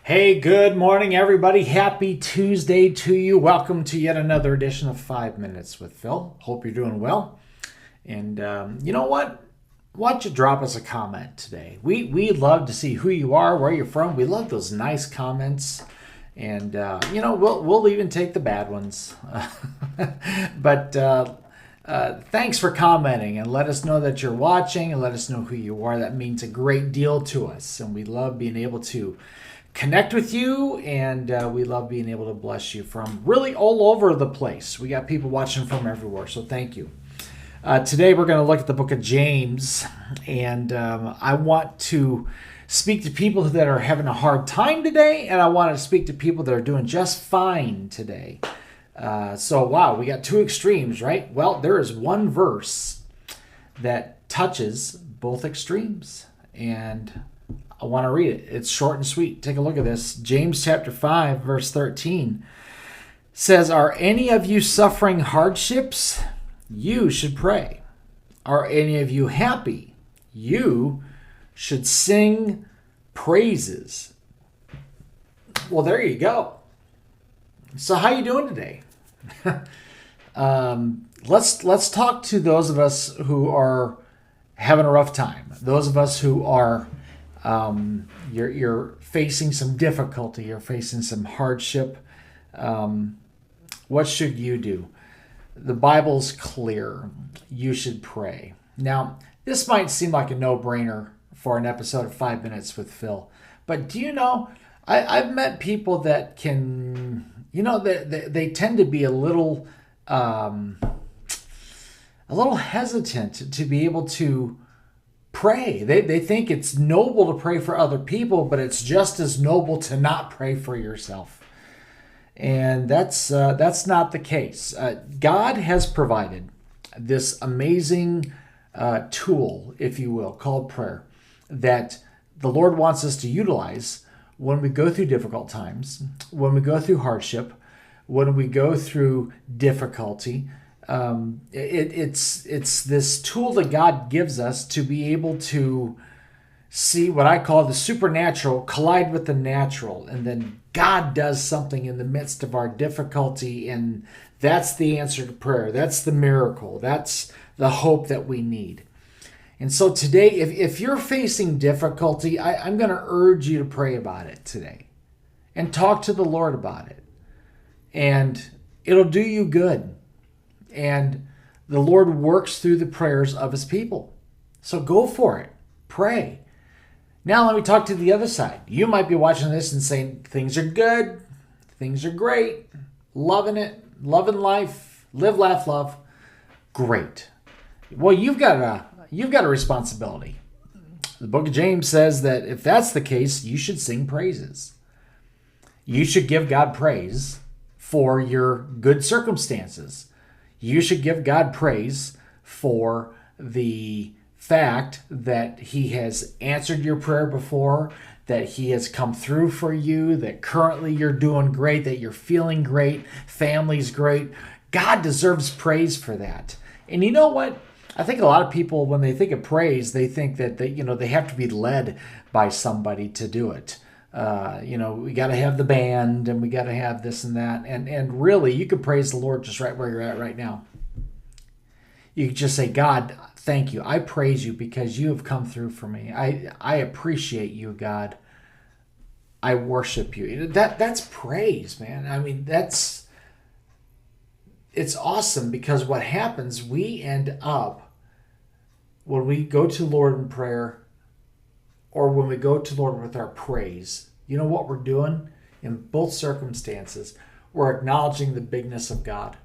Hey, good morning, everybody. Happy Tuesday to you. Welcome to yet another edition of 5 Minutes with Phil. Hope you're doing well. And you know what? Why don't you drop us a comment today? We love to see who you are, where you're from. We love those nice comments. And, we'll even take the bad ones. But thanks for commenting and let us know that you're watching and let us know who you are. That means a great deal to us. And we love being able to connect with you, and we love being able to bless you from really all over the place. We got people watching from everywhere, so thank you. Today we're going to look at the book of James, and I want to speak to people that are having a hard time today, and I want to speak to people that are doing just fine today. Wow, we got two extremes, right? Well, there is one verse that touches both extremes, and I want to read it. It's short and sweet. Take a look at this. James chapter 5, verse 13 says, "Are any of you suffering hardships? You should pray. Are any of you happy? You should sing praises." Well, there you go. So how you doing today? Let's talk to those of us who are having a rough time. Those of us who are you're facing some difficulty, you're facing some hardship. What should you do? The Bible's clear. You should pray. Now, this might seem like a no-brainer for an episode of 5 Minutes with Phil, but do you know, I've met people that can, they tend to be a little hesitant to be able to pray. They think it's noble to pray for other people, but it's just as noble to not pray for yourself. And that's not the case. God has provided this amazing tool, if you will, called prayer, that the Lord wants us to utilize when we go through difficult times, when we go through hardship, when we go through difficulty. It's this tool that God gives us to be able to see what I call the supernatural collide with the natural, and then God does something in the midst of our difficulty, and that's the answer to prayer. That's the miracle. That's the hope that we need. And so today, if you're facing difficulty, I'm going to urge you to pray about it today and talk to the Lord about it, and it'll do you good. And the Lord works through the prayers of his people. So go for it. Pray. Now let me talk to the other side. You might be watching this and saying, things are good. Things are great. Loving it. Loving life. Live, laugh, love. Great. Well, you've got a responsibility. The book of James says that if that's the case, you should sing praises. You should give God praise for your good circumstances. You should give God praise for the fact that he has answered your prayer before, that he has come through for you, that currently you're doing great, that you're feeling great, family's great. God deserves praise for that. And you know what? I think a lot of people, when they think of praise, they think that they have to be led by somebody to do it. We got to have the band, and we got to have this and that. And really, you could praise the Lord just right where you're at right now. You could just say, God, thank you. I praise you because you have come through for me. I appreciate you, God. I worship you. That's praise, man. I mean, it's awesome, because what happens, we end up, when we go to Lord in prayer, or when we go to Lord with our praise, you know what we're doing? In both circumstances, we're acknowledging the bigness of God.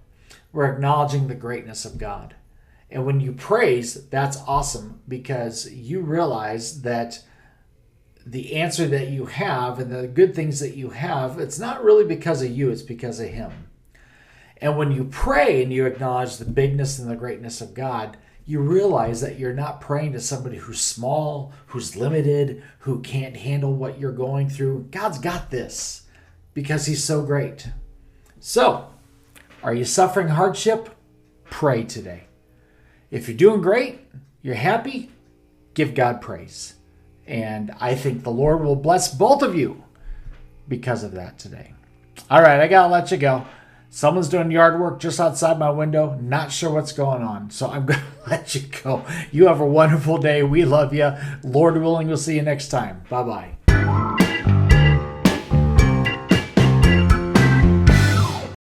We're acknowledging the greatness of God. And when you praise, that's awesome, because you realize that the answer that you have and the good things that you have, it's not really because of you, it's because of him. And when you pray and you acknowledge the bigness and the greatness of God, you realize that you're not praying to somebody who's small, who's limited, who can't handle what you're going through. God's got this because he's so great. So, are you suffering hardship? Pray today. If you're doing great, you're happy, give God praise. And I think the Lord will bless both of you because of that today. All right, I got to let you go. Someone's doing yard work just outside my window. Not sure what's going on, so I'm going to let you go. You have a wonderful day. We love you. Lord willing, we'll see you next time. Bye-bye.